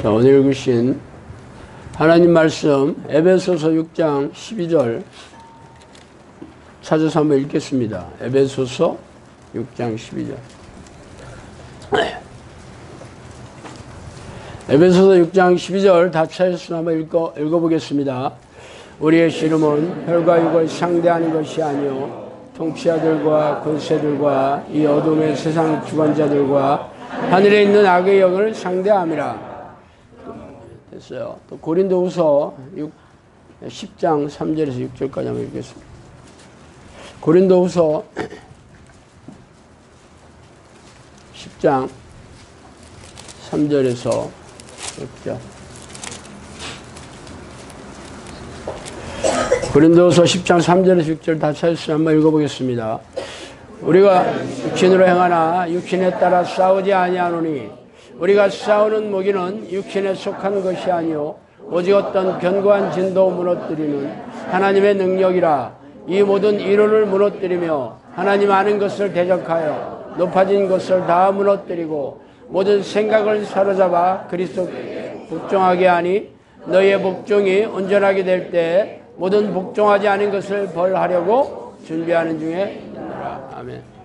자, 오늘 읽으신 하나님 말씀 에베소서 6장 12절 찾아서 한번 읽겠습니다. 에베소서 6장 12절. 에베소서 6장 12절 다 찾아서 한번 읽어보겠습니다. 우리의 씨름은 혈과 육을 상대하는 것이 아니요 통치자들과 권세들과 이 어둠의 세상 주관자들과 하늘에 있는 악의 영을 상대함이라. 됐어요. 또 고린도후서 10장 3절에서 6절까지 한번 읽겠습니다. 고린도후서 10장 3절에서 6절. 고린도후서 10장 3절에서 6절 다 찾았으면 한번 읽어보겠습니다. 우리가 육신으로 행하나 육신에 따라 싸우지 아니하노니 우리가 싸우는 무기는 육신에 속한 것이 아니요 오직 어떤 견고한 진도 무너뜨리는 하나님의 능력이라. 이 모든 이론을 무너뜨리며 하나님 아는 것을 대적하여 높아진 것을 다 무너뜨리고 모든 생각을 사로잡아 그리스도께 복종하게 하니 너희의 복종이 온전하게 될 때 모든 복종하지 않은 것을 벌하려고 준비하는 중에 있노라. 아멘.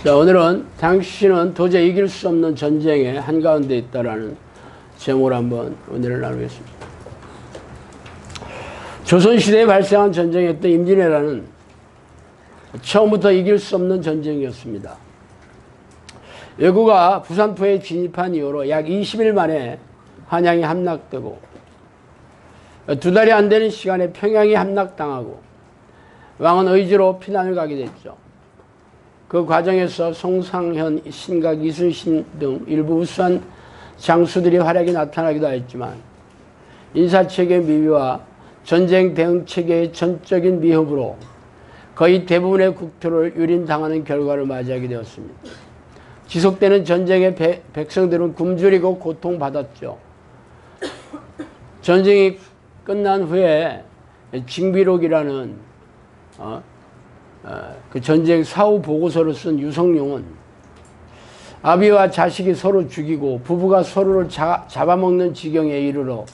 자, 오늘은 당신은 도저히 이길 수 없는 전쟁의 한가운데 있다라는 제목으로 한번 은혜를 나누겠습니다. 조선시대에 발생한 전쟁이었던 임진왜란은 처음부터 이길 수 없는 전쟁이었습니다. 왜구가 부산포에 진입한 이후로 약 20일 만에 한양이 함락되고 2달이 안 되는 시간에 평양이 함락당하고 왕은 의지로 피난을 가게 됐죠. 그 과정에서 송상현, 신각, 이순신 등 일부 우수한 장수들이 활약이 나타나기도 했지만 인사체계의 미비와 전쟁 대응체계의 전적인 미흡으로 거의 대부분의 국토를 유린당하는 결과를 맞이하게 되었습니다. 지속되는 전쟁에 백성들은 굶주리고 고통받았죠. 전쟁이 끝난 후에 징비록이라는 그 전쟁 사후 보고서를 쓴 유성룡은 아비와 자식이 서로 죽이고 부부가 서로를 잡아먹는 지경에 이르러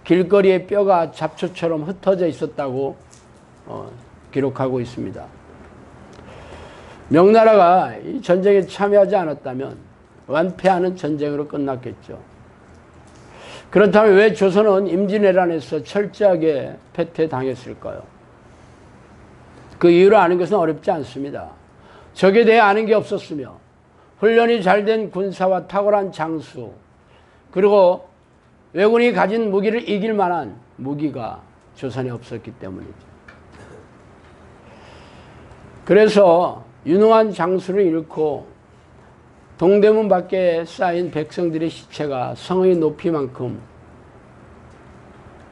길거리에 뼈가 잡초처럼 흩어져 있었다고 기록하고 있습니다. 명나라가 이 전쟁에 참여하지 않았다면 완패하는 전쟁으로 끝났겠죠. 그렇다면 왜 조선은 임진왜란에서 철저하게 패퇴당했을까요? 그 이유를 아는 것은 어렵지 않습니다. 적에 대해 아는 게 없었으며 훈련이 잘된 군사와 탁월한 장수 그리고 왜군이 가진 무기를 이길 만한 무기가 조선에 없었기 때문이죠. 그래서 유능한 장수를 잃고 동대문 밖에 쌓인 백성들의 시체가 성의 높이만큼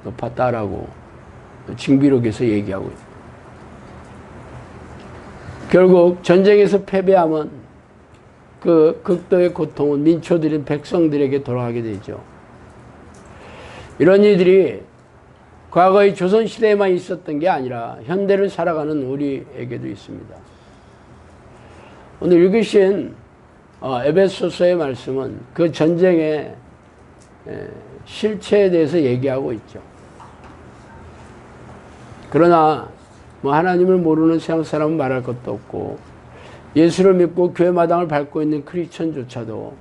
높았다라고 징비록에서 얘기하고 있습니다. 결국 전쟁에서 패배하면 그 극도의 고통은 민초들인 백성들에게 돌아가게 되죠. 이런 일들이 과거의 조선시대에만 있었던 게 아니라 현대를 살아가는 우리에게도 있습니다. 오늘 읽으신 에베소서의 말씀은 그 전쟁의 실체에 대해서 얘기하고 있죠. 그러나 하나님을 모르는 세상 사람은 말할 것도 없고 예수를 믿고 교회 마당을 밟고 있는 크리스천조차도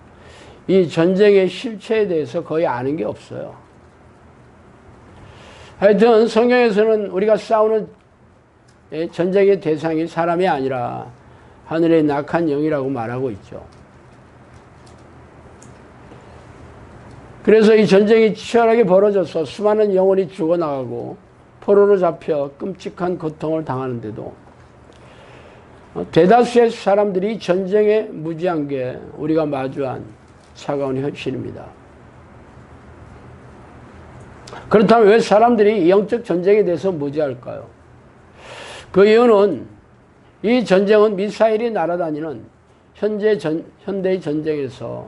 이 전쟁의 실체에 대해서 거의 아는 게 없어요. 하여튼 성경에서는 우리가 싸우는 전쟁의 대상이 사람이 아니라 하늘의 낙한 영이라고 말하고 있죠. 그래서 이 전쟁이 치열하게 벌어져서 수많은 영혼이 죽어나가고 포로로 잡혀 끔찍한 고통을 당하는데도 대다수의 사람들이 전쟁에 무지한 게 우리가 마주한 차가운 현실입니다. 그렇다면 왜 사람들이 영적 전쟁에 대해서 무지할까요? 그 이유는 이 전쟁은 미사일이 날아다니는 현대의 전쟁에서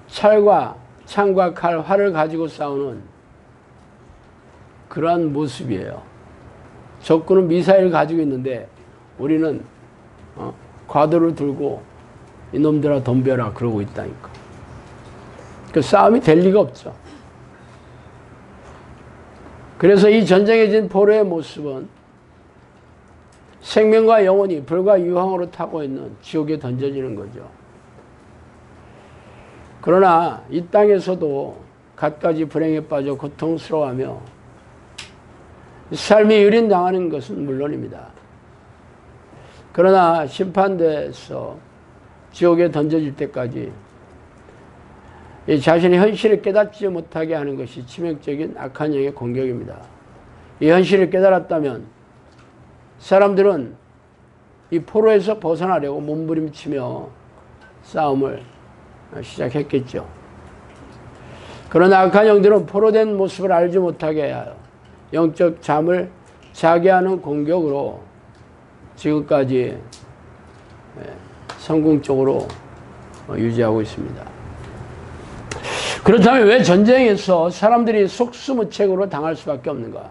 창과 칼, 활을 가지고 싸우는 그러한 모습이에요. 적군은 미사일을 가지고 있는데 우리는 과도를 들고 이놈들아 덤벼라 그러고 있다니까. 그 싸움이 될 리가 없죠. 그래서 이 전쟁에 진 포로의 모습은 생명과 영혼이 불과 유황으로 타고 있는 지옥에 던져지는 거죠. 그러나 이 땅에서도 갖가지 불행에 빠져 고통스러워하며 삶이 유린당하는 것은 물론입니다. 그러나 심판대에서 지옥에 던져질 때까지 이 자신의 현실을 깨닫지 못하게 하는 것이 치명적인 악한 영의 공격입니다. 이 현실을 깨달았다면 사람들은 이 포로에서 벗어나려고 몸부림치며 싸움을 시작했겠죠. 그러나 악한 영들은 포로된 모습을 알지 못하게 하여 영적 잠을 자게 하는 공격으로 지금까지 성공적으로 유지하고 있습니다. 그렇다면 왜 전쟁에서 사람들이 속수무책으로 당할 수밖에 없는가?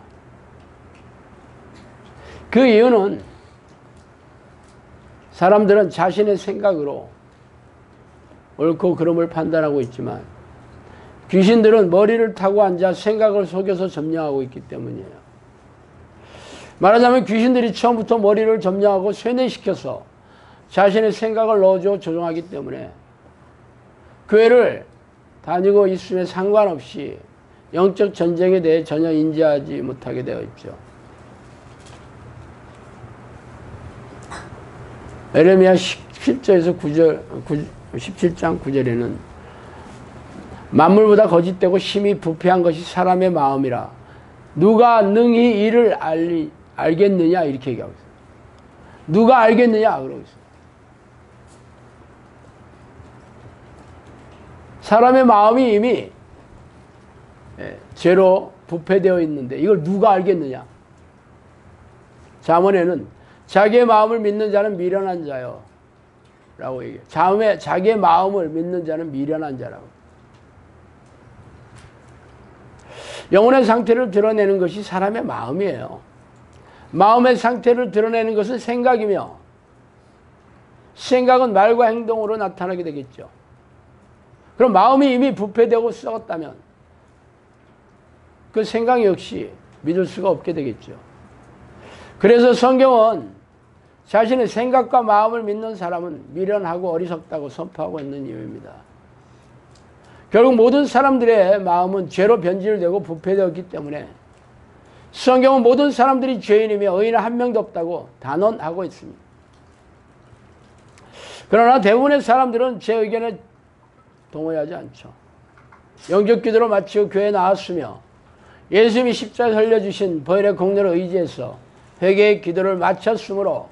그 이유는 사람들은 자신의 생각으로 옳고 그름을 판단하고 있지만 귀신들은 머리를 타고 앉아 생각을 속여서 점령하고 있기 때문이에요. 말하자면 귀신들이 처음부터 머리를 점령하고 쇠뇌시켜서 자신의 생각을 넣어줘 조종하기 때문에 교회를 다니고 있음에 상관없이 영적 전쟁에 대해 전혀 인지하지 못하게 되어 있죠. 에레미야 17절에서 17장 9절에는 만물보다 거짓되고 심히 부패한 것이 사람의 마음이라 누가 능히 이를 알겠느냐 이렇게 얘기하고 있어요. 누가 알겠느냐 그러고 있어요. 사람의 마음이 이미 죄로 부패되어 있는데 이걸 누가 알겠느냐. 잠언에는 자기의 마음을 믿는 자는 미련한 자요 라고 얘기해요. 자기의 마음을 믿는 자는 미련한 자라고. 영혼의 상태를 드러내는 것이 사람의 마음이에요. 마음의 상태를 드러내는 것은 생각이며 생각은 말과 행동으로 나타나게 되겠죠. 그럼 마음이 이미 부패되고 썩었다면 그 생각 역시 믿을 수가 없게 되겠죠. 그래서 성경은 자신의 생각과 마음을 믿는 사람은 미련하고 어리석다고 선포하고 있는 이유입니다. 결국 모든 사람들의 마음은 죄로 변질되고 부패되었기 때문에 성경은 모든 사람들이 죄인이며 의인은 한 명도 없다고 단언하고 있습니다. 그러나 대부분의 사람들은 제 의견에 동의하지 않죠. 영적 기도로 마치고 교회에 나왔으며 예수님이 십자가에 흘려주신 보혈의 공로를 의지해서 회개의 기도를 마쳤으므로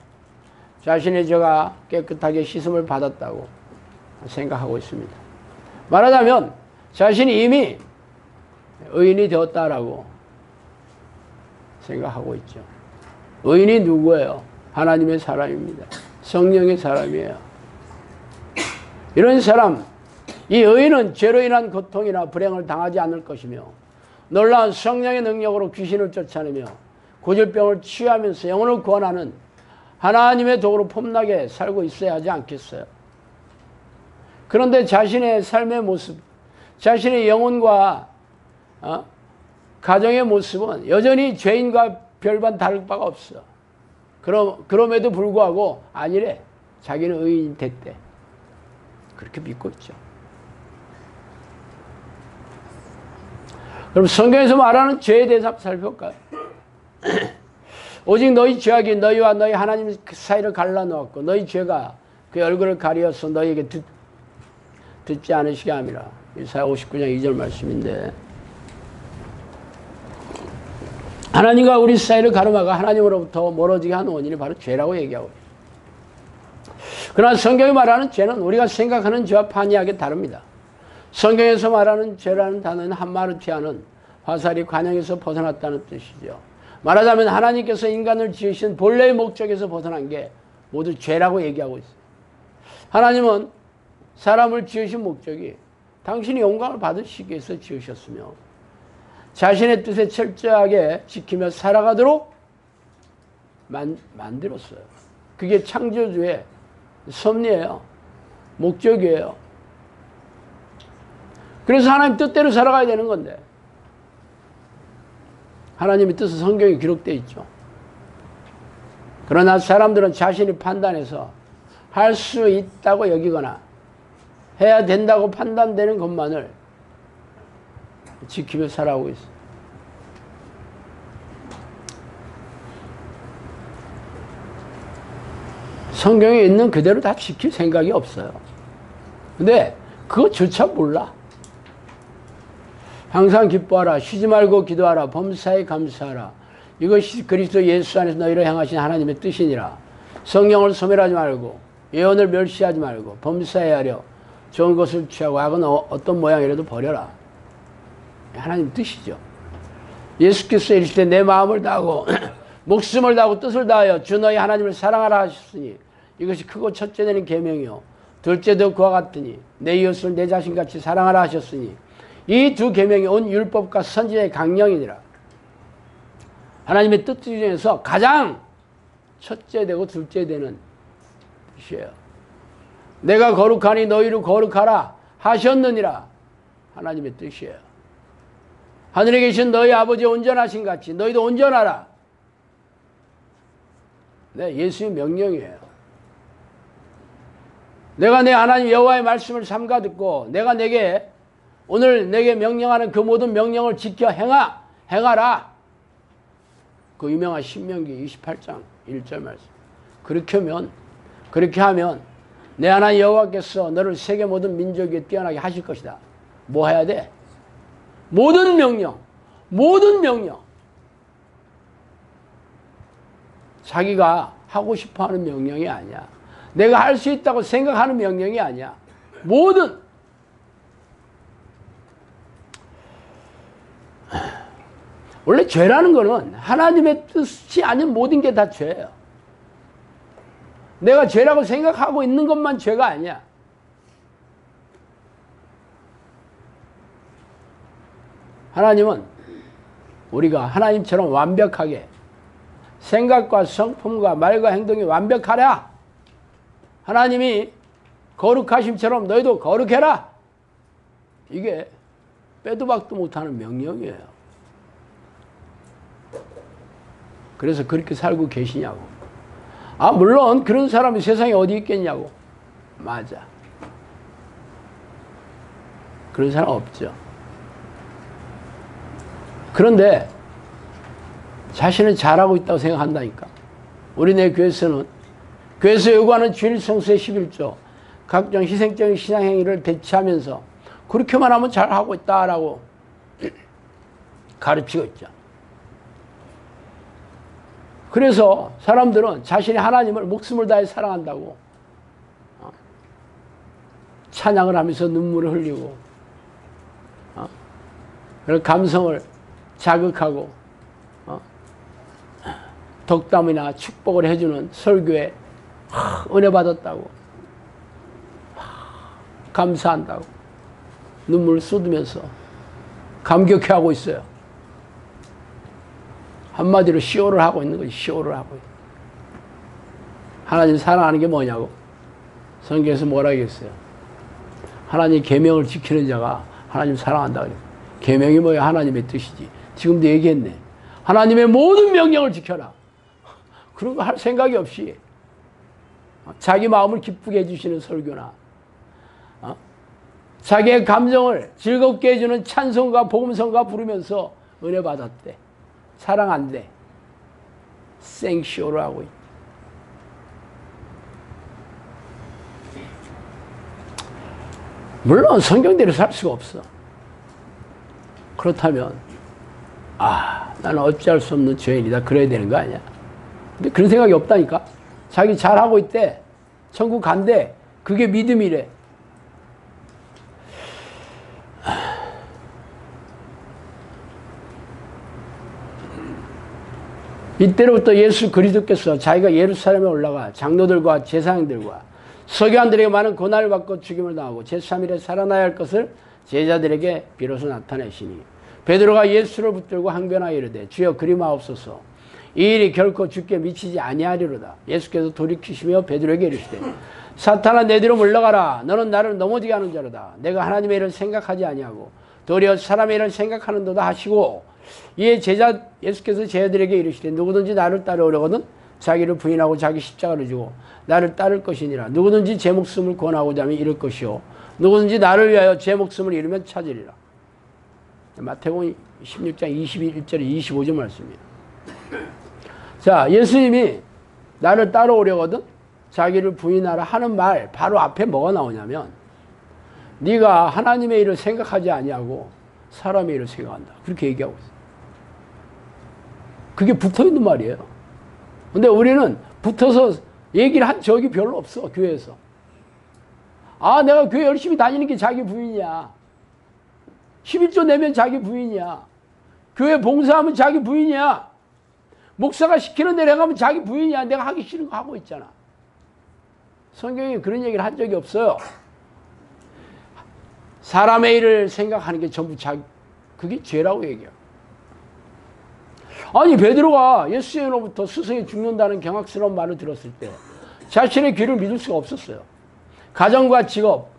자신의 죄가 깨끗하게 씻음을 받았다고 생각하고 있습니다. 말하자면 자신이 이미 의인이 되었다라고 생각하고 있죠. 의인이 누구예요? 하나님의 사람입니다. 성령의 사람이에요. 이런 사람, 이 의인은 죄로 인한 고통이나 불행을 당하지 않을 것이며 놀라운 성령의 능력으로 귀신을 쫓아내며 고질병을 치유하면서 영혼을 구원하는 하나님의 도구로 폼나게 살고 있어야 하지 않겠어요? 그런데 자신의 삶의 모습, 자신의 영혼과 가정의 모습은 여전히 죄인과 별반 다를 바가 없어. 그럼에도 불구하고 아니래. 자기는 의인이 됐대. 그렇게 믿고 있죠. 그럼 성경에서 말하는 죄에 대해서 살펴볼까요? 오직 너희 죄악이 너희와 너희 하나님 사이를 갈라놓았고 너희 죄가 그 얼굴을 가리어서 너희에게 듣지 않으시게 함이라. 이사야 59장 2절 말씀인데 하나님과 우리 사이를 가로막아 하나님으로부터 멀어지게 한 원인이 바로 죄라고 얘기하고 있어요. 그러나 성경이 말하는 죄는 우리가 생각하는 죄와 판이하게 다릅니다. 성경에서 말하는 죄라는 단어는 한마르티아는 화살이 관영에서 벗어났다는 뜻이죠. 말하자면 하나님께서 인간을 지으신 본래의 목적에서 벗어난 게 모두 죄라고 얘기하고 있어요. 하나님은 사람을 지으신 목적이 당신이 영광을 받으시기 위해서 지으셨으며 자신의 뜻에 철저하게 지키며 살아가도록 만들었어요. 그게 창조주의 섭리예요. 목적이에요. 그래서 하나님 뜻대로 살아가야 되는 건데, 하나님의 뜻은 성경에 기록되어 있죠. 그러나 사람들은 자신이 판단해서 할 수 있다고 여기거나 해야 된다고 판단되는 것만을 지키며 살아오고 있어요. 성경에 있는 그대로 다 지킬 생각이 없어요. 근데 그것조차 몰라. 항상 기뻐하라. 쉬지 말고 기도하라. 범사에 감사하라. 이것이 그리스도 예수 안에서 너희를 향하신 하나님의 뜻이니라. 성령을 소멸하지 말고 예언을 멸시하지 말고 범사에 하려 좋은 것을 취하고 악은 어떤 모양이라도 버려라. 하나님 뜻이죠. 예수께서 이르시되 내 마음을 다하고 목숨을 다하고 뜻을 다하여 주 너희 하나님을 사랑하라 하셨으니 이것이 크고 첫째 되는 계명이요 둘째도 그와 같으니 내 이웃을 내 자신같이 사랑하라 하셨으니 이 두 계명이 온 율법과 선지자의 강령이니라. 하나님의 뜻 중에서 가장 첫째 되고 둘째 되는 뜻이에요. 내가 거룩하니 너희를 거룩하라 하셨느니라. 하나님의 뜻이에요. 하늘에 계신 너희 아버지 온전하신 같이 너희도 온전하라. 네, 예수의 명령이에요. 내가 내 하나님 여호와의 말씀을 삼가 듣고 내가 오늘 내게 명령하는 그 모든 명령을 지켜 행하라. 그 유명한 신명기 28장 1절 말씀. 그렇게 하면 내 하나님 여호와께서 너를 세계 모든 민족 위에 뛰어나게 하실 것이다. 뭐 해야 돼? 모든 명령. 자기가 하고 싶어하는 명령이 아니야. 내가 할 수 있다고 생각하는 명령이 아니야. 원래 죄라는 거는 하나님의 뜻이 아닌 모든 게 다 죄예요. 내가 죄라고 생각하고 있는 것만 죄가 아니야. 하나님은 우리가 하나님처럼 완벽하게 생각과 성품과 말과 행동이 완벽하라. 하나님이 거룩하심처럼 너희도 거룩해라. 이게 빼도 박도 못하는 명령이에요. 그래서 그렇게 살고 계시냐고. 물론 그런 사람이 세상에 어디 있겠냐고. 맞아. 그런 사람 없죠. 그런데 자신은 잘하고 있다고 생각한다니까. 우리네 교회에서 요구하는 주일 성수의 11조, 각종 희생적인 신앙행위를 대체하면서 그렇게만 하면 잘하고 있다라고 가르치고 있죠. 그래서 사람들은 자신이 하나님을 목숨을 다해 사랑한다고 찬양을 하면서 눈물을 흘리고 그런 감성을 자극하고 덕담이나 축복을 해주는 설교에 은혜 받았다고 감사한다고 눈물을 쏟으면서 감격해하고 있어요. 한마디로 쇼를 하고 있는 거지. 쇼를 하고 있는. 하나님 사랑하는 게 뭐냐고. 성경에서 뭐라 하겠어요. 하나님 계명을 지키는 자가 하나님 사랑한다 그래요. 계명이 뭐야? 하나님의 뜻이지. 지금도 얘기했네. 하나님의 모든 명령을 지켜라. 그런 거 할 생각이 없이 자기 마음을 기쁘게 해주시는 설교나 자기의 감정을 즐겁게 해주는 찬송가 복음성가 부르면서 은혜 받았대. 사랑한대. 생쇼를 하고 있대. 물론 성경대로 살 수가 없어. 그렇다면 나는 어찌할 수 없는 죄인이다. 그래야 되는 거 아니야. 근데 그런 생각이 없다니까. 자기 잘하고 있대. 천국 간대. 그게 믿음이래. 이때로부터 예수 그리스도께서 자기가 예루살렘에 올라가 장로들과 제사장들과 서기관들에게 많은 고난을 받고 죽임을 당하고 제3일에 살아나야 할 것을 제자들에게 비로소 나타내시니 베드로가 예수를 붙들고 항변하여 이르되 주여 그리 마옵소서 이 일이 결코 주께 미치지 아니하리로다. 예수께서 돌이키시며 베드로에게 이르시되 사탄아 내 뒤로 물러가라. 너는 나를 넘어지게 하는 자로다. 내가 하나님의 일을 생각하지 아니하고 도리어 사람의 일을 생각하는도다 하시고 이에 예수께서 제자들에게 이르시되 누구든지 나를 따르려거든 자기를 부인하고 자기 십자가를 지고 나를 따를 것이니라. 누구든지 제 목숨을 구원하고자 하면 잃을 것이요 누구든지 나를 위하여 제 목숨을 잃으면 찾으리라. 마태복음 16장 21절에 25절 말씀이에요. 자, 예수님이 나를 따라오려거든 자기를 부인하라 하는 말 바로 앞에 뭐가 나오냐면 네가 하나님의 일을 생각하지 아니하고 사람의 일을 생각한다. 그렇게 얘기하고 있어요. 그게 붙어있는 말이에요. 근데 우리는 붙어서 얘기를 한 적이 별로 없어. 교회에서. 아, 내가 교회 열심히 다니는 게 자기 부인이야. 11조 내면 자기 부인이야. 교회 봉사하면 자기 부인이야. 목사가 시키는 대로 해가면 자기 부인이야. 내가 하기 싫은 거 하고 있잖아. 성경에 그런 얘기를 한 적이 없어요. 사람의 일을 생각하는 게 전부 그게 죄라고 얘기해요. 아니 베드로가 예수님으로부터 스승이 죽는다는 경악스러운 말을 들었을 때 자신의 귀를 믿을 수가 없었어요. 가정과 직업,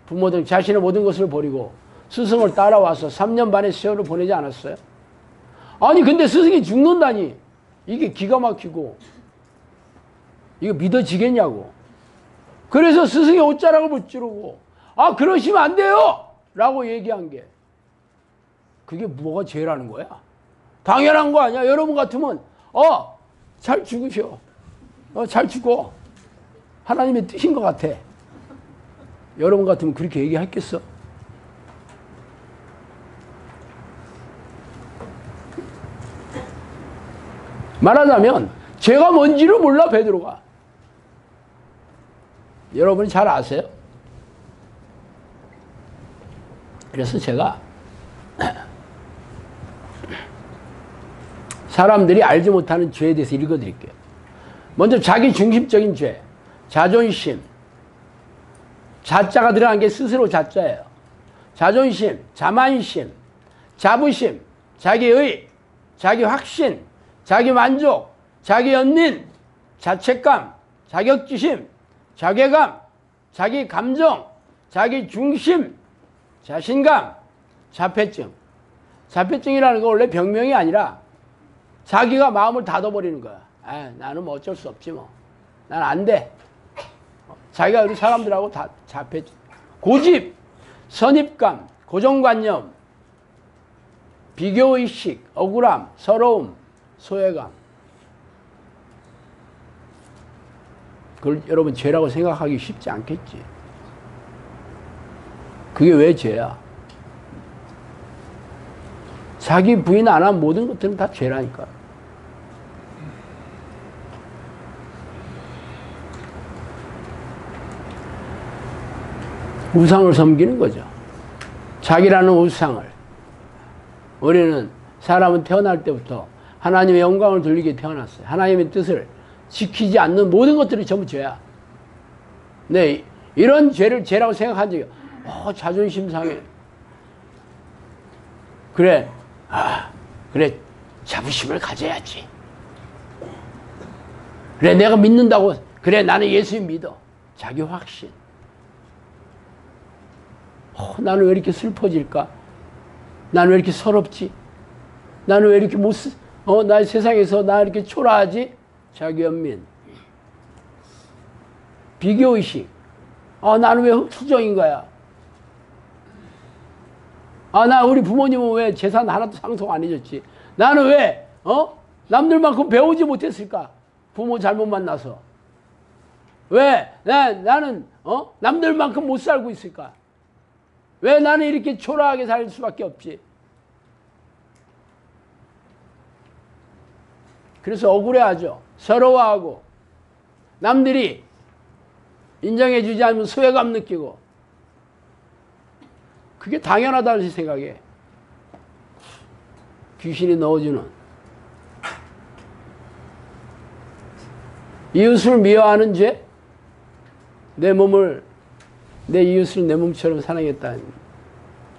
부모 등 자신의 모든 것을 버리고 스승을 따라와서 3년 반의 세월을 보내지 않았어요? 아니 근데 스승이 죽는다니 이게 기가 막히고 이거 믿어지겠냐고. 그래서 스승의 옷자락을 붙들고 아 그러시면 안 돼요! 라고 얘기한 게 그게 뭐가 죄라는 거야? 당연한 거 아니야? 여러분 같으면 잘 죽으셔. 잘 죽어. 하나님의 뜻인 것 같아. 여러분 같으면 그렇게 얘기했겠어? 말하자면 죄가 뭔지를 몰라 베드로가. 여러분이 잘 아세요? 그래서 제가 사람들이 알지 못하는 죄에 대해서 읽어드릴게요. 먼저 자기 중심적인 죄, 자존심. 자자가 들어간 게 스스로 자자예요. 자존심, 자만심, 자부심, 자기의, 자기 확신, 자기 만족, 자기 연민, 자책감, 자격지심, 자괴감, 자기 감정, 자기 중심, 자신감, 자폐증. 자폐증이라는 건 원래 병명이 아니라 자기가 마음을 닫아버리는 거야. 나는 뭐 어쩔 수 없지 뭐. 난 안 돼. 자기가 우리 사람들하고 다 자폐증. 고집, 선입감, 고정관념, 비교의식, 억울함, 서러움, 소외감. 그걸 여러분 죄라고 생각하기 쉽지 않겠지. 그게 왜 죄야? 자기 부인 안 한 모든 것들은 다 죄라니까. 우상을 섬기는 거죠. 자기라는 우상을. 우리는 사람은 태어날 때부터 하나님의 영광을 돌리게 태어났어요. 하나님의 뜻을 지키지 않는 모든 것들이 전부 죄야. 네, 이런 죄를 죄라고 생각한 적이 자존심 상해. 그래, 그래, 자부심을 가져야지. 그래, 내가 믿는다고. 그래, 나는 예수님 믿어. 자기 확신. 나는 왜 이렇게 슬퍼질까? 나는 왜 이렇게 서럽지? 나는 왜 이렇게 나 세상에서 나 이렇게 초라하지? 자기 연민. 비교의식. 나는 왜 흑수저인 거야? 나 우리 부모님은 왜 재산 하나도 상속 안 해줬지? 나는 왜, 남들만큼 배우지 못했을까? 부모 잘못 만나서. 왜, 나는, 남들만큼 못 살고 있을까? 왜 나는 이렇게 초라하게 살 수밖에 없지? 그래서 억울해하죠. 서러워하고. 남들이 인정해주지 않으면 소외감 느끼고. 그게 당연하다고 생각해. 귀신이 넣어주는. 이웃을 미워하는 죄? 내 이웃을 내 몸처럼 사랑했다.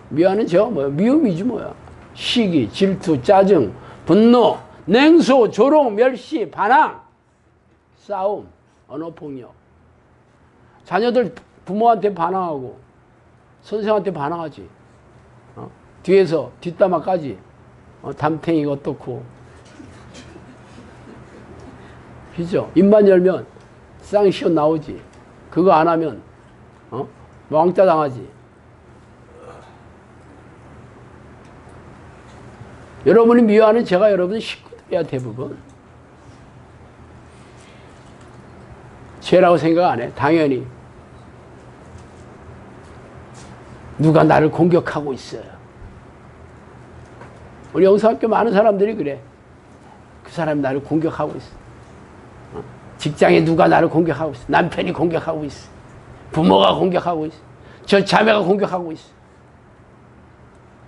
미워하는 죄가 뭐야? 미움이지 뭐야. 시기, 질투, 짜증, 분노, 냉소, 조롱, 멸시, 반항, 싸움, 언어폭력. 자녀들 부모한테 반항하고 선생한테 반항하지. 뒤에서 뒷담화까지. 담탱이가 어떻고. 그죠? 입만 열면 쌍시옷 나오지. 그거 안 하면 왕따 당하지. 여러분이 미워하는 제가 여러분 식구들이야 대부분. 죄라고 생각 안 해. 당연히. 누가 나를 공격하고 있어요. 우리 영성학교 많은 사람들이 그래. 그 사람이 나를 공격하고 있어. 직장에 누가 나를 공격하고 있어. 남편이 공격하고 있어. 부모가 공격하고 있어. 저 자매가 공격하고 있어.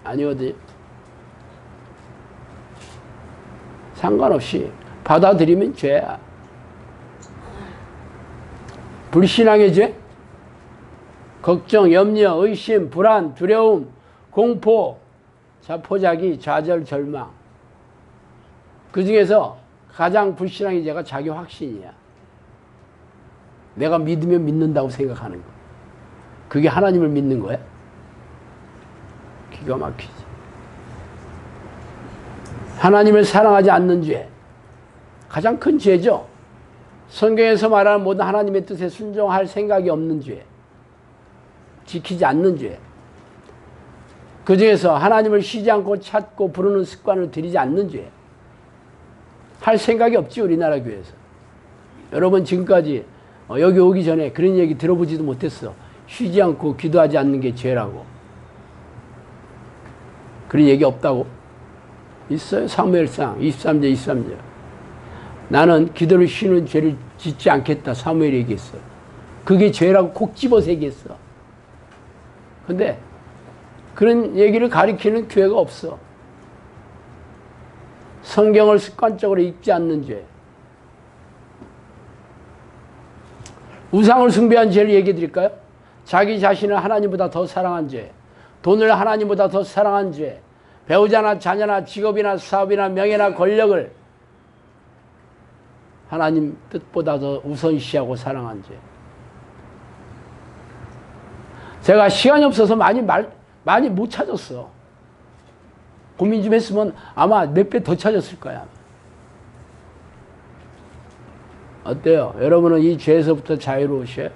아니거든요. 상관없이 받아들이면 죄야. 불신앙의 죄? 걱정, 염려, 의심, 불안, 두려움, 공포, 자포자기, 좌절, 절망. 그 중에서 가장 불신앙의 죄가 자기 확신이야. 내가 믿으면 믿는다고 생각하는 거. 그게 하나님을 믿는 거야? 기가 막히지. 하나님을 사랑하지 않는 죄. 가장 큰 죄죠. 성경에서 말하는 모든 하나님의 뜻에 순종할 생각이 없는 죄. 지키지 않는 죄. 그 중에서 하나님을 쉬지 않고 찾고 부르는 습관을 들이지 않는 죄. 할 생각이 없지 우리나라 교회에서. 여러분 지금까지 여기 오기 전에 그런 얘기 들어보지도 못했어. 쉬지 않고 기도하지 않는 게 죄라고. 그런 얘기 없다고? 있어요. 사무엘상 23절 23절. 나는 기도를 쉬는 죄를 짓지 않겠다. 사무엘이 얘기했어. 그게 죄라고 콕 집어서 얘기했어. 근데 그런 얘기를 가리키는 교회가 없어. 성경을 습관적으로 읽지 않는 죄. 우상을 숭배한 죄를 얘기해 드릴까요? 자기 자신을 하나님보다 더 사랑한 죄. 돈을 하나님보다 더 사랑한 죄. 배우자나 자녀나 직업이나 사업이나 명예나 권력을 하나님 뜻보다 더 우선시하고 사랑한 죄. 제가 시간이 없어서 많이 못 찾았어. 고민 좀 했으면 아마 몇 배 더 찾았을 거야. 어때요? 여러분은 이 죄에서부터 자유로우셔요?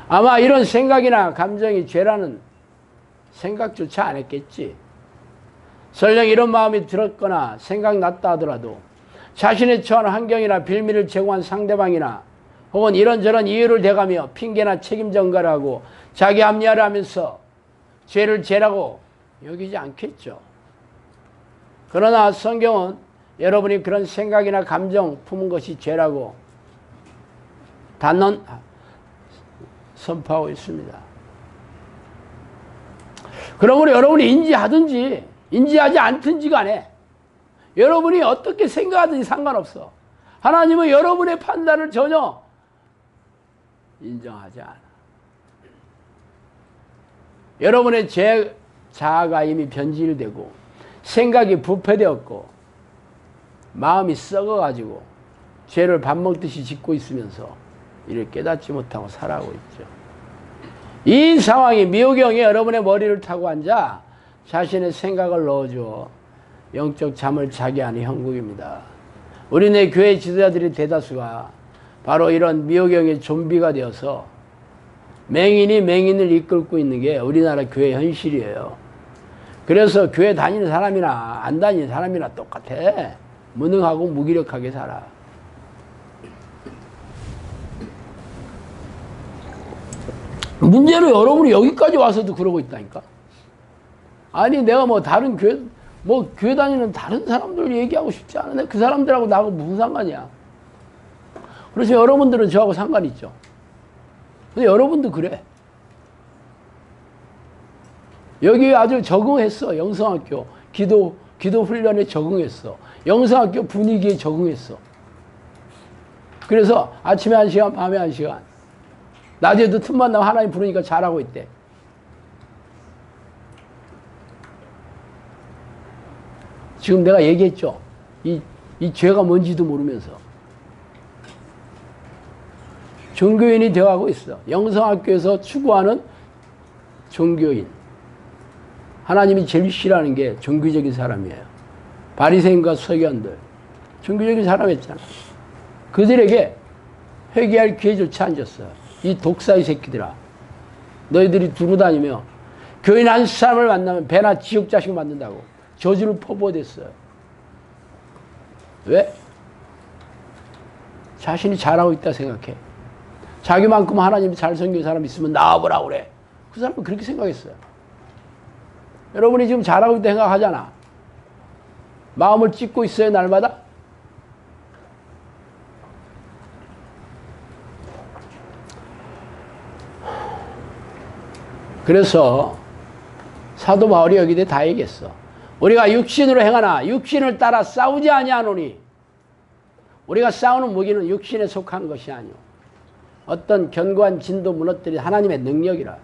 아마 이런 생각이나 감정이 죄라는 생각조차 안 했겠지. 설령 이런 마음이 들었거나 생각났다 하더라도 자신의 처한 환경이나 빌미를 제공한 상대방이나 혹은 이런저런 이유를 대가며 핑계나 책임 전가를 하고 자기 합리화를 하면서 죄를 죄라고 여기지 않겠죠. 그러나 성경은 여러분이 그런 생각이나 감정 품은 것이 죄라고 단언 선포하고 있습니다. 그러므로 여러분이 인지하든지 인지하지 않든지 간에 여러분이 어떻게 생각하든지 상관없어. 하나님은 여러분의 판단을 전혀 인정하지 않아. 여러분의 자아가 이미 변질되고 생각이 부패되었고 마음이 썩어가지고 죄를 밥 먹듯이 짓고 있으면서 이를 깨닫지 못하고 살아가고 있죠. 이 상황이 미호경이 여러분의 머리를 타고 앉아 자신의 생각을 넣어주어 영적 잠을 자게 하는 형국입니다. 우리네 교회 지도자들의 대다수가 바로 이런 미호경의 좀비가 되어서 맹인이 맹인을 이끌고 있는 게 우리나라 교회 현실이에요. 그래서 교회 다니는 사람이나 안 다니는 사람이나 똑같아. 무능하고 무기력하게 살아. 문제는 여러분이 여기까지 와서도 그러고 있다니까. 아니 내가 뭐 다른 교회 교회 다니는 다른 사람들 얘기하고 싶지 않은데 그 사람들하고 나하고 무슨 상관이야. 그래서 여러분들은 저하고 상관이 있죠. 근데 여러분도 그래. 여기 아주 적응했어. 영성학교 기도 훈련에 적응했어. 영성학교 분위기에 적응했어. 그래서 아침에 1시간 밤에 1시간 낮에도 틈만 나면 하나님 부르니까 잘하고 있대. 지금 내가 얘기했죠. 이 죄가 뭔지도 모르면서. 종교인이 되어가고 있어. 영성학교에서 추구하는 종교인. 하나님이 제일 싫어하는 게 종교적인 사람이에요. 바리새인과 서기관들. 종교적인 사람이었잖아. 그들에게 회개할 기회조차 안 줬어요. 이 독사의 새끼들아. 너희들이 두고 다니며 교인 한 사람을 만나면 배나 지옥 자식 만든다고 저주를 퍼부어댔어요. 왜? 자신이 잘하고 있다 생각해. 자기만큼 하나님이 잘 섬기는 사람 있으면 나와보라고 그래. 그 사람은 그렇게 생각했어요. 여러분이 지금 잘하고 있다 생각하잖아. 마음을 찢고 있어요, 날마다? 그래서 사도 바울이 여기에 다 얘기했어. 우리가 육신으로 행하나 육신을 따라 싸우지 아니하노니. 우리가 싸우는 무기는 육신에 속한 것이 아니오. 어떤 견고한 진도 무너뜨린 하나님의 능력이라.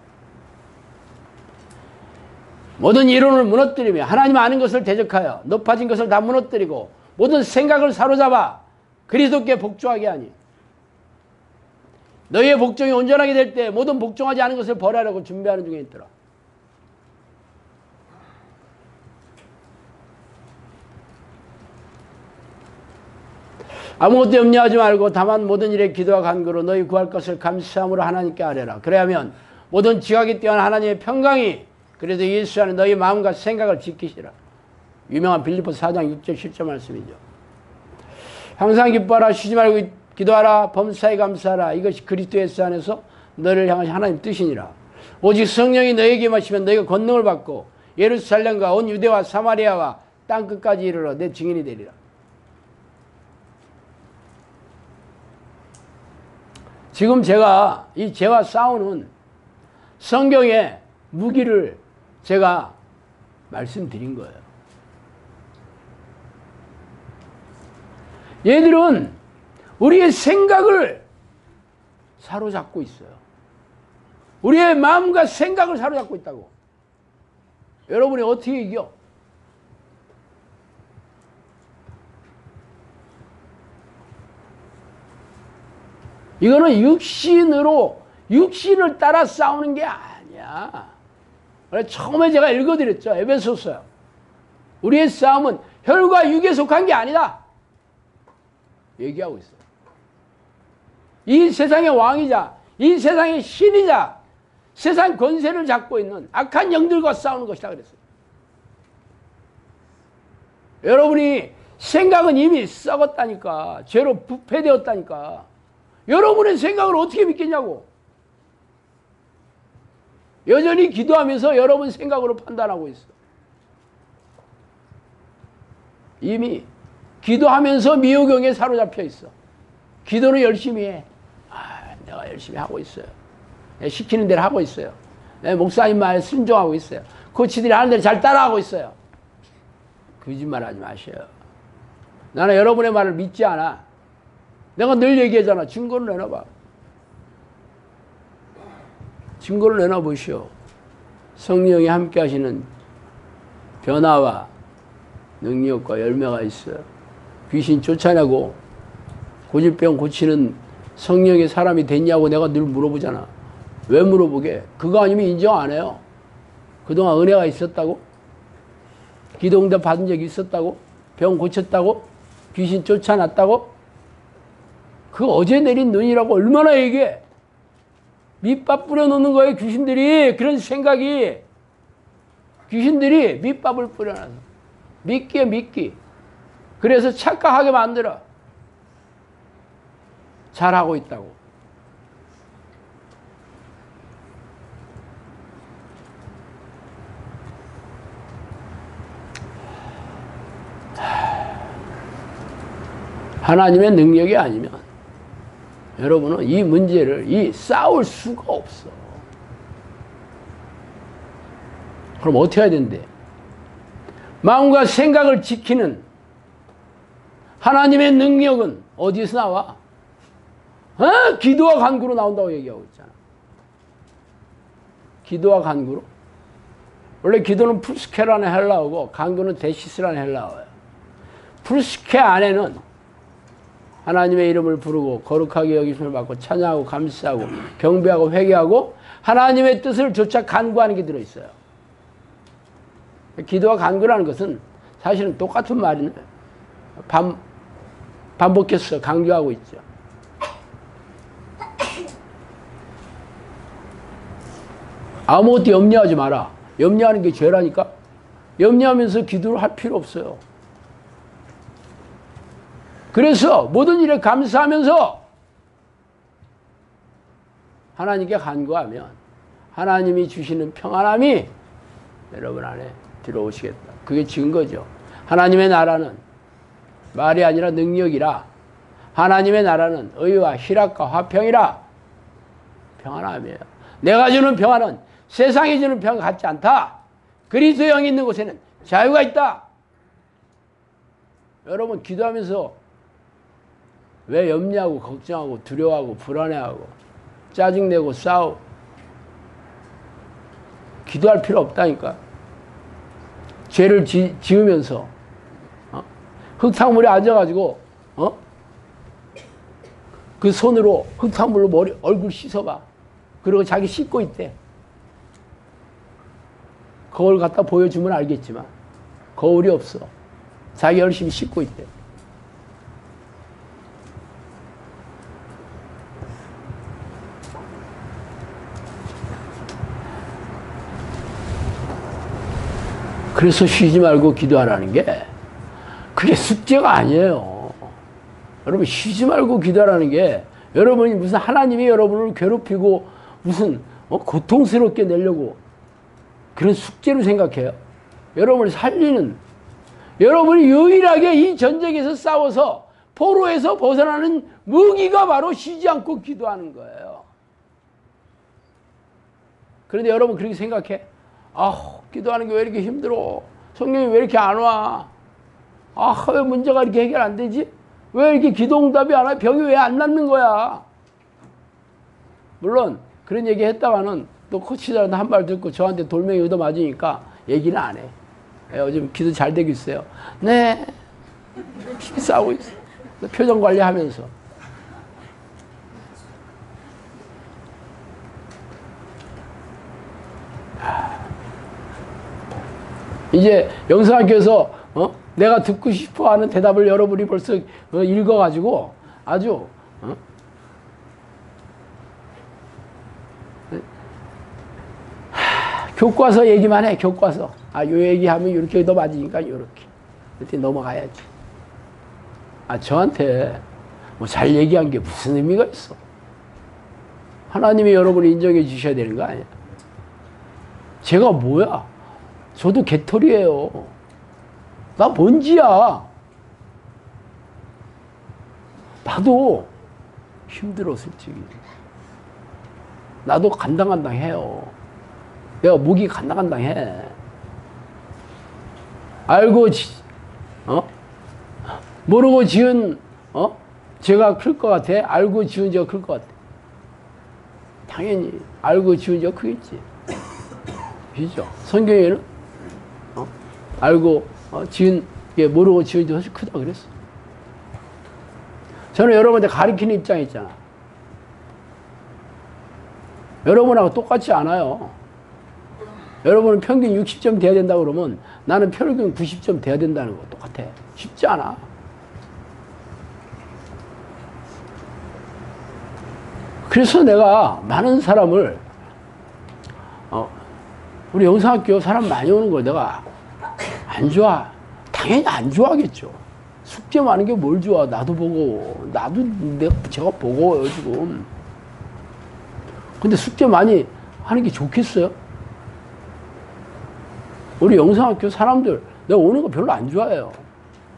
모든 이론을 무너뜨리며 하나님 아는 것을 대적하여 높아진 것을 다 무너뜨리고 모든 생각을 사로잡아 그리스도께 복종하게 하니. 너희의 복종이 온전하게 될 때 모든 복종하지 않은 것을 버리라고 준비하는 중에 있더라. 아무것도 염려하지 말고 다만 모든 일에 기도와 간구로 너희 구할 것을 감사함으로 하나님께 아뢰라. 그래야면 모든 지각이 뛰어난 하나님의 평강이 그래서 예수 안에 너희 마음과 생각을 지키시라. 유명한 빌립보서 4장 6절 7절 말씀이죠. 항상 기뻐하라. 쉬지 말고 기도하라. 범사에 감사하라. 이것이 그리스도 예수 안에서 너를 향한 하나님 뜻이니라. 오직 성령이 너에게 임하시면 너희가 권능을 받고 예루살렘과 온 유대와 사마리아와 땅끝까지 이르러 내 증인이 되리라. 지금 제가 이 죄와 싸우는 성경의 무기를 제가 말씀드린 거예요. 얘들은 우리의 생각을 사로잡고 있어요. 우리의 마음과 생각을 사로잡고 있다고. 여러분이 어떻게 이겨? 이거는 육신을 따라 싸우는 게 아니야. 처음에 제가 읽어드렸죠. 에베소서. 우리의 싸움은 혈과 육에 속한 게 아니다. 얘기하고 있어요. 이 세상의 왕이자 이 세상의 신이자 세상 권세를 잡고 있는 악한 영들과 싸우는 것이다 그랬어요. 여러분이 생각은 이미 썩었다니까. 죄로 부패되었다니까. 여러분의 생각을 어떻게 믿겠냐고. 여전히 기도하면서 여러분 생각으로 판단하고 있어. 이미 기도하면서 미혹경에 사로잡혀 있어. 기도는 열심히 해. 내가 열심히 하고 있어요. 시키는 대로 하고 있어요. 목사님 말 순종하고 있어요. 코치들이 하는 대로 잘 따라하고 있어요. 거짓말 하지 마세요. 나는 여러분의 말을 믿지 않아. 내가 늘 얘기하잖아. 증거를 내놔봐. 증거를 내놔보시오. 성령이 함께 하시는 변화와 능력과 열매가 있어요. 귀신 쫓아내고 고질병 고치는 성령의 사람이 됐냐고 내가 늘 물어보잖아. 왜 물어보게? 그거 아니면 인정 안 해요. 그동안 은혜가 있었다고? 기도응답 받은 적이 있었다고? 병 고쳤다고? 귀신 쫓아났다고? 그 어제 내린 눈이라고 얼마나 얘기해. 밑밥 뿌려놓는 거예요. 귀신들이. 그런 생각이. 귀신들이 밑밥을 뿌려놔서. 미끼에 미끼. 그래서 착각하게 만들어. 잘하고 있다고. 하나님의 능력이 아니면 여러분은 이 문제를 싸울 수가 없어. 그럼 어떻게 해야 된대? 마음과 생각을 지키는 하나님의 능력은 어디서 나와? 기도와 간구로 나온다고 얘기하고 있잖아. 기도와 간구로? 원래 기도는 풀스케라는 헬라어고 간구는 데시스라는 헬라어예요. 프루스케 안에는 하나님의 이름을 부르고 거룩하게 여기심을 받고 찬양하고 감사하고 경배하고 회개하고 하나님의 뜻을 조차 간구하는 게 들어있어요. 기도와 간구라는 것은 사실은 똑같은 말이네. 반복해서 강조하고 있죠. 아무것도 염려하지 마라. 염려하는 게 죄라니까. 염려하면서 기도를 할 필요 없어요. 그래서 모든 일에 감사하면서 하나님께 간구하면 하나님이 주시는 평안함이 여러분 안에 들어오시겠다. 그게 증거죠. 하나님의 나라는 말이 아니라 능력이라. 하나님의 나라는 의와 희락과 화평이라. 평안함이에요. 내가 주는 평안은 세상이 주는 평안 같지 않다. 그리스도의 영이 있는 곳에는 자유가 있다. 여러분 기도하면서 왜 염려하고 걱정하고 두려워하고 불안해하고 짜증내고 싸우고 기도할 필요 없다니까. 죄를 지으면서 흙탕물에 앉아가지고 그 손으로 흙탕물로 얼굴 씻어봐. 그리고 자기 씻고 있대. 거울 갖다 보여주면 알겠지만 거울이 없어. 자기 열심히 씻고 있대. 그래서 쉬지 말고 기도하라는 게 그게 숙제가 아니에요. 여러분 쉬지 말고 기도하라는 게 여러분이 무슨 하나님이 여러분을 괴롭히고 무슨 고통스럽게 내려고 그런 숙제로 생각해요. 여러분을 살리는, 여러분이 유일하게 이 전쟁에서 싸워서 포로에서 벗어나는 무기가 바로 쉬지 않고 기도하는 거예요. 그런데 여러분 그렇게 생각해? 아, 기도하는 게 왜 이렇게 힘들어? 성령이 왜 이렇게 안 와? 아, 왜 문제가 이렇게 해결 안 되지? 왜 이렇게 기도 응답이 안 와? 병이 왜 안 낫는 거야? 물론 그런 얘기 했다가는 또 코치들한테 한 말 듣고 저한테 돌멩이 얻어맞으니까 얘기는 안 해. 요즘 기도 잘 되고 있어요. 네. 싸우고 있어. 표정 관리하면서. 이제 영성학교에서 내가 듣고 싶어하는 대답을 여러분이 벌써 읽어가지고 아주 교과서 얘기만 해. 교과서. 아, 요 얘기하면 이렇게 더 맞으니까 이렇게. 이렇게 넘어가야지. 아, 저한테 뭐 잘 얘기한 게 무슨 의미가 있어? 하나님이 여러분을 인정해 주셔야 되는 거 아니야? 제가 뭐야? 저도 개털이에요. 나 먼지야. 나도 힘들어, 솔직히. 나도 간당간당해요. 내가 목이 간당간당해. 알고, 모르고 지은, 죄가 클 것 같아? 알고 지은 죄가 클 것 같아? 당연히, 알고 지은 죄가 크겠지. 그죠? 성경에는, 알고, 지은, 모르고 지은 죄가 훨씬 크다 그랬어. 저는 여러분한테 가르치는 입장에 있잖아. 여러분하고 똑같지 않아요. 여러분은 평균 60점 돼야 된다 그러면 나는 평균 90점 돼야 된다는 거 똑같아. 쉽지 않아. 그래서 내가 많은 사람을 우리 영상학교 사람 많이 오는 걸 내가 안 좋아. 당연히 안 좋아하겠죠. 숙제 많은 게 뭘 좋아. 나도 보고 나도 제가 보고요 지금. 근데 숙제 많이 하는 게 좋겠어요? 우리 영상학교 사람들 내가 오는 거 별로 안 좋아해요.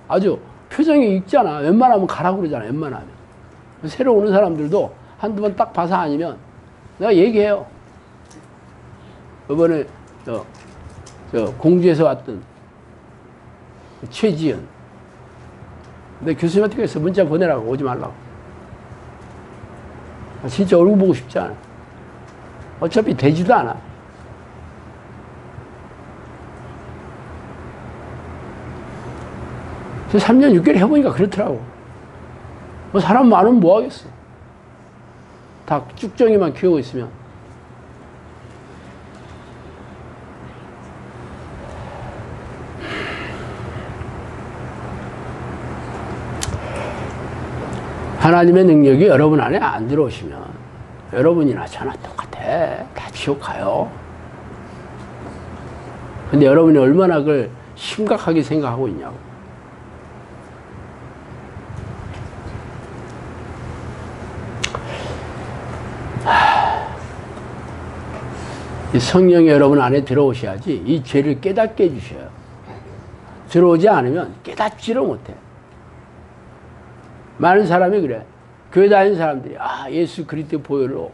아주 표정이 익잖아. 웬만하면 가라고 그러잖아. 웬만하면. 새로 오는 사람들도 한두 번 딱 봐서 아니면 내가 얘기해요. 이번에 저 공주에서 왔던 최지연. 내 교수님한테 그랬어. 문자 보내라고. 오지 말라고. 진짜 얼굴 보고 싶지 않아. 어차피 되지도 않아. 3년 6개월 해보니까 그렇더라고. 뭐 사람 많으면 뭐 하겠어. 다 쭉정이만 키우고 있으면. 하나님의 능력이 여러분 안에 안 들어오시면 여러분이나 저나 똑같아. 다 지옥 가요. 근데 여러분이 얼마나 그걸 심각하게 생각하고 있냐고. 이 성령이 여러분 안에 들어오셔야지 이 죄를 깨닫게 해주셔요. 들어오지 않으면 깨닫지를 못해. 많은 사람이 그래. 교회 다니는 사람들이 예수 그리스도의 보혈로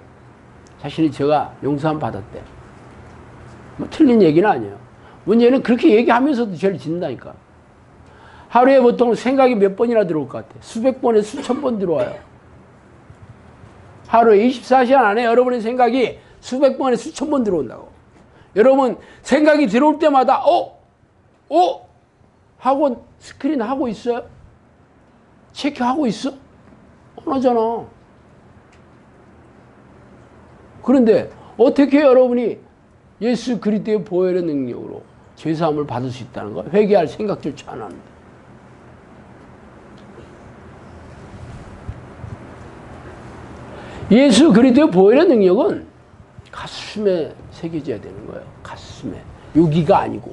자신이 죄가 용서함 받았대. 뭐 틀린 얘기는 아니에요. 문제는 그렇게 얘기하면서도 죄를 짓는다니까. 하루에 보통 생각이 몇 번이나 들어올 것 같아. 수백 번에 수천 번 들어와요. 하루에 24시간 안에 여러분의 생각이 수백 번에 수천 번 들어온다고. 여러분 생각이 들어올 때마다 하고 스크린 하고 있어요? 체크하고 있어? 안 하잖아. 그런데 어떻게 여러분이 예수 그리스도의 보혈의 능력으로 죄사함을 받을 수 있다는 거야? 회개할 생각조차 안 하는데. 예수 그리스도의 보혈의 능력은 가슴에 새겨져야 되는 거예요. 가슴에. 여기가 아니고.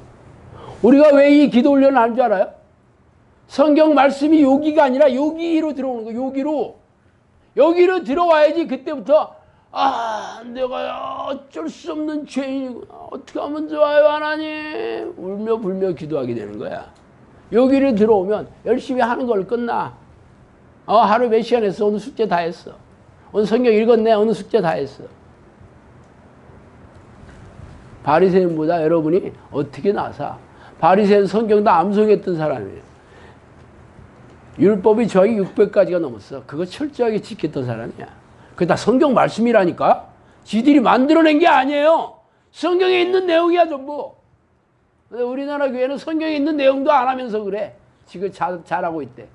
우리가 왜 이 기도 훈련을 하는 줄 알아요? 성경 말씀이 여기가 아니라 여기로 들어오는 거예요. 여기로 들어와야지 그때부터 내가 어쩔 수 없는 죄인이구나. 어떻게 하면 좋아요 하나님. 울며 불며 기도하게 되는 거야. 여기로 들어오면 열심히 하는 걸 끝나. 하루 몇 시간 했어. 오늘 숙제 다 했어. 오늘 성경 읽었네. 오늘 숙제 다 했어. 바리새인보다 여러분이 어떻게 나사? 바리새인 성경 다 암송했던 사람이에요. 율법이 저기 600가지가 넘었어. 그거 철저하게 지켰던 사람이야. 그게 다 성경 말씀이라니까? 지들이 만들어낸 게 아니에요. 성경에 있는 내용이야 전부. 근데 우리나라 교회는 성경에 있는 내용도 안 하면서 그래. 지금 잘하고 있대.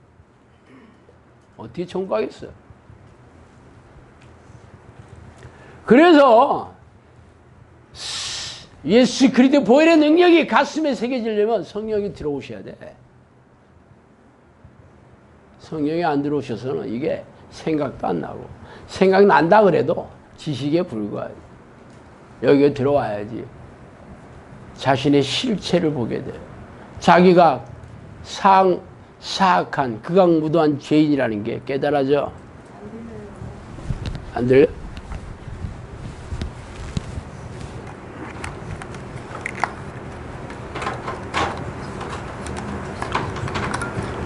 어떻게 청구하겠어요? 그래서 예수 그리스도 보혈의 능력이 가슴에 새겨지려면 성령이 들어오셔야 돼. 성령이 안 들어오셔서는 이게 생각도 안 나고, 생각난다 그래도 지식에 불과해. 여기에 들어와야지 자신의 실체를 보게 돼. 자기가 사악한 극악무도한 죄인이라는 게 깨달아져. 안 들려?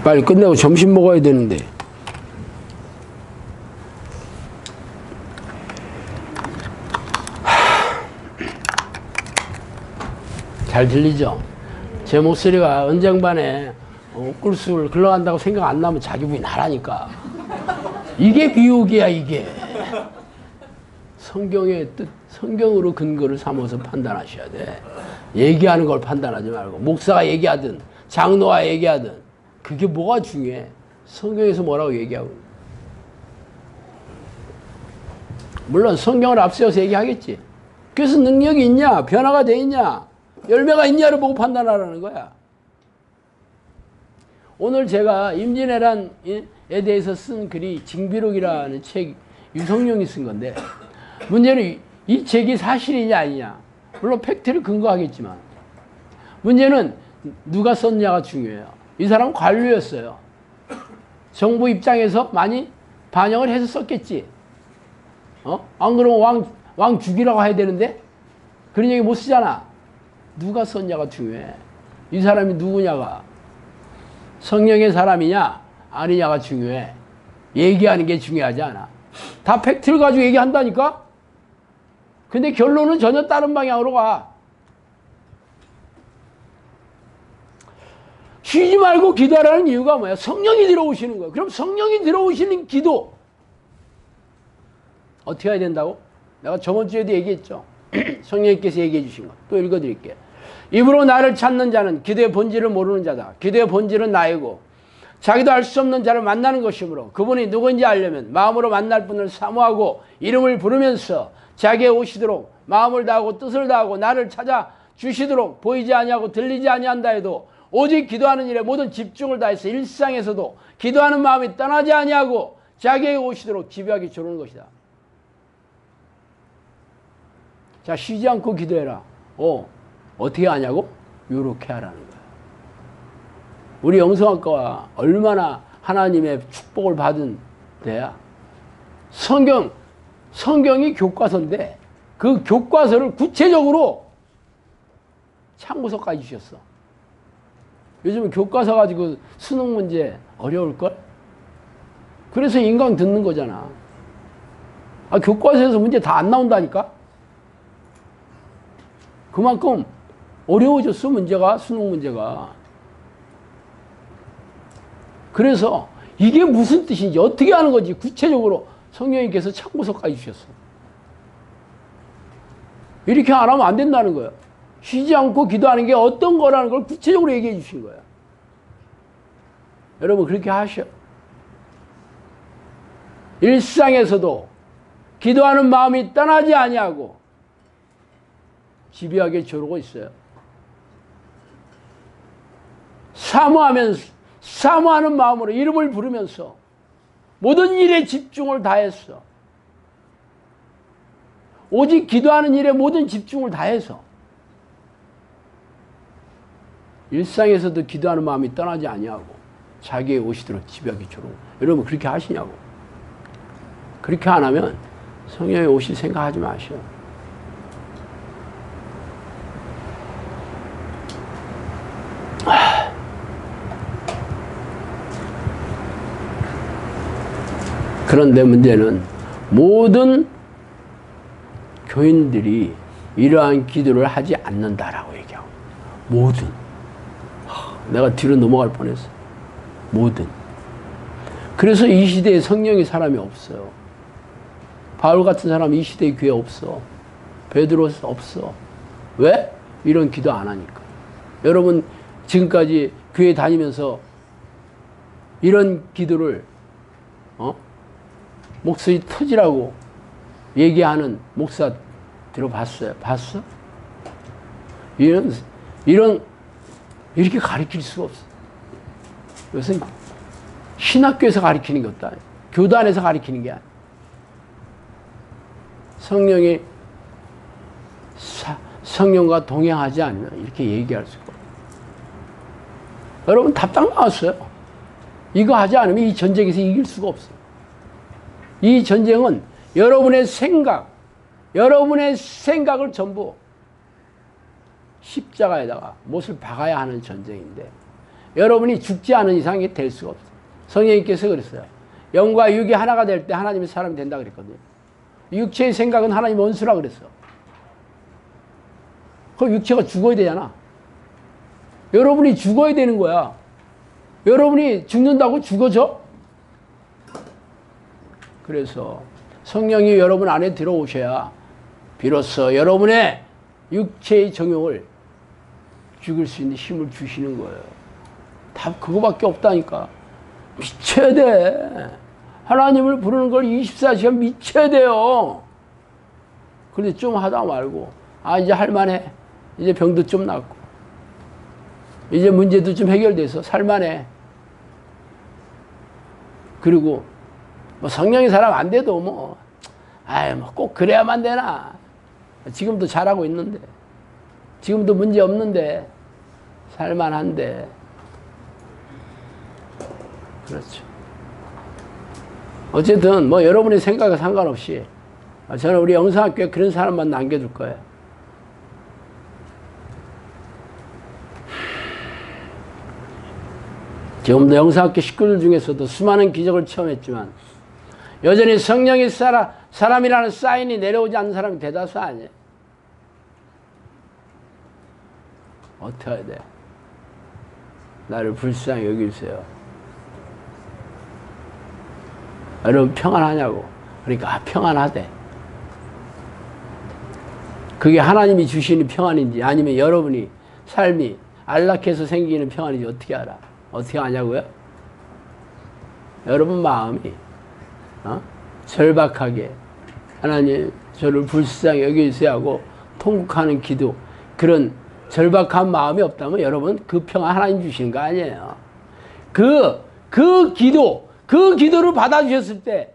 빨리 끝내고 점심 먹어야 되는데. 잘 들리죠? 제 목소리가 언쟁반에 꿀술 흘러간다고 생각 안 나면 자기 부인 하라니까. 이게 비유기야 이게. 성경의 뜻, 성경으로 근거를 삼아서 판단하셔야 돼. 얘기하는 걸 판단하지 말고, 목사가 얘기하든 장로가 얘기하든 그게 뭐가 중요해? 성경에서 뭐라고 얘기하고. 물론 성경을 앞세워서 얘기하겠지. 그래서 능력이 있냐? 변화가 돼 있냐? 열매가 있냐를 보고 판단하라는 거야. 오늘 제가 임진왜란에 대해서 쓴 글이 징비록이라는 책, 유성룡이 쓴 건데, 문제는 이 책이 사실이냐 아니냐. 물론 팩트를 근거하겠지만 문제는 누가 썼냐가 중요해요. 이 사람은 관료였어요. 정부 입장에서 많이 반영을 해서 썼겠지. 안 그러면 왕 죽이라고 해야 되는데 그런 얘기 못 쓰잖아. 누가 썼냐가 중요해. 이 사람이 누구냐가, 성령의 사람이냐 아니냐가 중요해. 얘기하는 게 중요하지 않아. 다 팩트를 가지고 얘기한다니까? 근데 결론은 전혀 다른 방향으로 가. 쉬지 말고 기도하라는 이유가 뭐야? 성령이 들어오시는 거야. 그럼 성령이 들어오시는 기도 어떻게 해야 된다고? 내가 저번 주에도 얘기했죠. 성령님께서 얘기해 주신 거 또 읽어드릴게요. 입으로 나를 찾는 자는 기도의 본질을 모르는 자다. 기도의 본질은 나이고 자기도 알 수 없는 자를 만나는 것이므로 그분이 누구인지 알려면 마음으로 만날 분을 사모하고 이름을 부르면서 자기의 오시도록 마음을 다하고 뜻을 다하고 나를 찾아 주시도록 보이지 아니하고 들리지 아니한다 해도 오직 기도하는 일에 모든 집중을 다해서 일상에서도 기도하는 마음이 떠나지 아니하고 자기에게 오시도록 집요하게 조르는 것이다. 자, 쉬지 않고 기도해라. 어떻게 하냐고? 이렇게 하라는 거야. 우리 영성학과가 얼마나 하나님의 축복을 받은 데야. 성경이 교과서인데 그 교과서를 구체적으로 참고서까지 주셨어. 요즘은 교과서 가지고 수능 문제 어려울걸? 그래서 인강 듣는 거잖아. 교과서에서 문제 다 안 나온다니까? 그만큼 어려워졌어, 문제가, 수능 문제가. 그래서 이게 무슨 뜻인지 어떻게 하는 건지 구체적으로 성령님께서 참고서까지 주셨어. 이렇게 안 하면 안 된다는 거야. 쉬지 않고 기도하는 게 어떤 거라는 걸 구체적으로 얘기해 주신 거야. 여러분 그렇게 하셔. 일상에서도 기도하는 마음이 떠나지 아니하고 집요하게 조르고 있어요. 사모하는 마음으로 이름을 부르면서 모든 일에 집중을 다했어. 오직 기도하는 일에 모든 집중을 다해서 일상에서도 기도하는 마음이 떠나지 아니하고 자기의 오시도록 집요하게 조르고. 여러분 그렇게 하시냐고. 그렇게 안 하면 성령이 오실 생각하지 마셔. 그런데 문제는 모든 교인들이 이러한 기도를 하지 않는다라고 얘기하고. 모든. 내가 뒤로 넘어갈 뻔했어. 모든. 그래서 이 시대에 성령의 사람이 없어요. 바울 같은 사람이 이 시대에 교회에 없어. 베드로 없어. 왜? 이런 기도 안 하니까. 여러분 지금까지 교회 다니면서 이런 기도를 목소리 터지라고 얘기하는 목사 들어봤어요? 봤어? 이렇게 가르칠 수가 없어. 이것은 신학교에서 가르치는 게 없다. 교단에서 가르치는 게 아니야. 성령과 동행하지 않는 이렇게 얘기할 수가 없어요. 여러분 답답 나왔어요. 이거 하지 않으면 이 전쟁에서 이길 수가 없어요. 이 전쟁은 여러분의 생각을 전부 십자가에다가 못을 박아야 하는 전쟁인데 여러분이 죽지 않은 이상 이게 될 수가 없어요. 성령님께서 그랬어요. 영과 육이 하나가 될 때 하나님의 사람이 된다 그랬거든요. 육체의 생각은 하나님 원수라 그랬어. 그럼 육체가 죽어야 되잖아. 여러분이 죽어야 되는 거야. 여러분이 죽는다고 죽어져? 그래서 성령이 여러분 안에 들어오셔야 비로소 여러분의 육체의 정욕을 죽일 수 있는 힘을 주시는 거예요. 답 그거밖에 없다니까. 미쳐야 돼. 하나님을 부르는 걸 24시간 미쳐야 돼요. 그런데 좀 하다 말고 이제 할만해. 이제 병도 좀 낫고 이제 문제도 좀 해결돼서 살만해. 그리고 성령의 사람 안 돼도 꼭 그래야만 되나. 지금도 잘하고 있는데 지금도 문제 없는데 살만한데. 그렇죠. 어쨌든 여러분의 생각에 상관없이 저는 우리 영성학교에 그런 사람만 남겨둘 거예요. 지금도 영성학교 식구들 중에서도 수많은 기적을 체험했지만 여전히 성령의 사람이라는 사인이 내려오지 않는 사람이 대다수 아니에요. 어떻게 해야 돼? 나를 불쌍히 여기세요. 여러분 평안하냐고. 그러니까 평안하대. 그게 하나님이 주시는 평안인지 아니면 여러분이 삶이 안락해서 생기는 평안인지 어떻게 알아? 어떻게 아냐고요? 여러분 마음이 절박하게 하나님 저를 불쌍히 여기셔야 하고 통곡하는 기도, 그런 절박한 마음이 없다면 여러분 그 평안 하나님 주시는 거 아니에요. 그 기도를 받아주셨을 때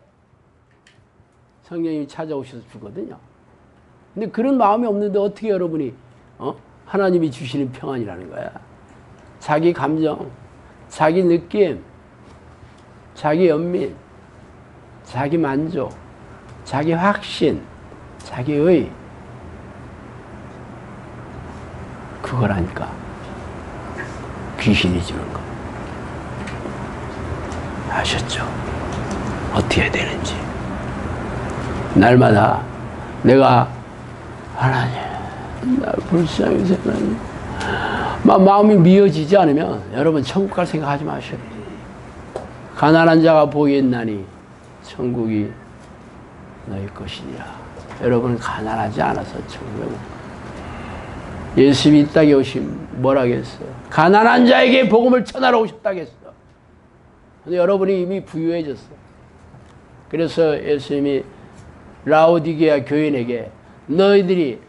성령님이 찾아오셔서 주거든요. 근데 그런 마음이 없는데 어떻게 여러분이 하나님이 주시는 평안이라는 거야. 자기 감정, 자기 느낌, 자기 연민, 자기 만족, 자기 확신, 자기의, 그거라니까. 귀신이 주는 거. 아셨죠? 어떻게 해야 되는지. 날마다 내가 하나님, 나 불쌍히 하나님, 마음이 미어지지 않으면 여러분 천국 갈 생각하지 마셔요. 가난한 자가 복이 있나니 천국이 너희 것이니라. 여러분 가난하지 않아서 천국에 못 가. 예수님이 이 땅에 오심 뭐라 했어요? 가난한 자에게 복음을 전하러 오셨다 했어. 근데 여러분이 이미 부유해졌어. 그래서 예수님이 라오디게아 교인에게 너희들이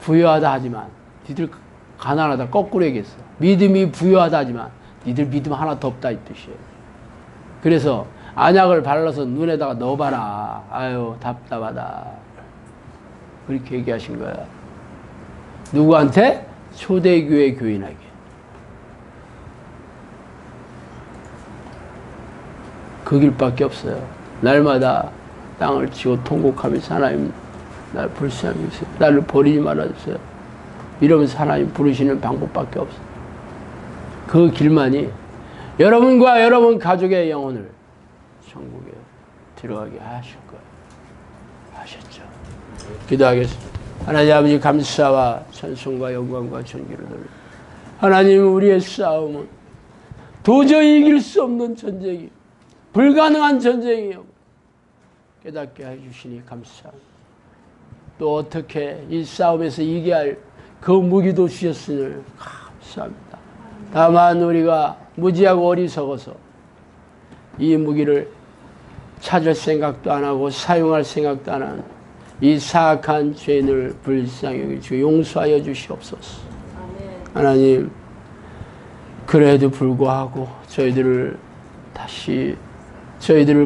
부유하다 하지만 니들 가난하다 거꾸로 얘기했어. 믿음이 부유하다 하지만 니들 믿음 하나도 없다 이 뜻이에요. 그래서 안약을 발라서 눈에다가 넣어봐라. 아유 답답하다. 그렇게 얘기하신 거야. 누구한테? 초대교회 교인에게. 그 길밖에 없어요. 날마다 땅을 치고 통곡하면서 하나님 날 불쌍히 여기세요. 나를 버리지 말아주세요. 이러면서 하나님 부르시는 방법밖에 없어요. 그 길만이 여러분과 여러분 가족의 영혼을 천국에 들어가게 하실 거예요. 아셨죠? 기도하겠습니다. 하나님 아버지 감사와 찬송과 영광과 존귀를 돌립니다. 하나님 우리의 싸움은 도저히 이길 수 없는 전쟁이요. 불가능한 전쟁이요. 깨닫게 해주시니 감사합니다. 또 어떻게 이 싸움에서 이겨야 할 그 무기도 주셨으니 감사합니다. 다만 우리가 무지하고 어리석어서 이 무기를 찾을 생각도 안 하고 사용할 생각도 안 하는 이 사악한 죄인을 불쌍히 여기시고 용서하여 주시옵소서. 하나님 그래도 불구하고 저희들을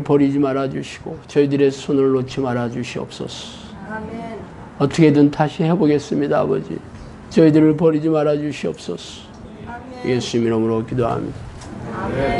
버리지 말아 주시고 저희들의 손을 놓지 말아 주시옵소서. 아멘. 어떻게든 다시 해보겠습니다. 아버지 저희들을 버리지 말아 주시옵소서. 예수 이름으로 기도합니다. 아멘.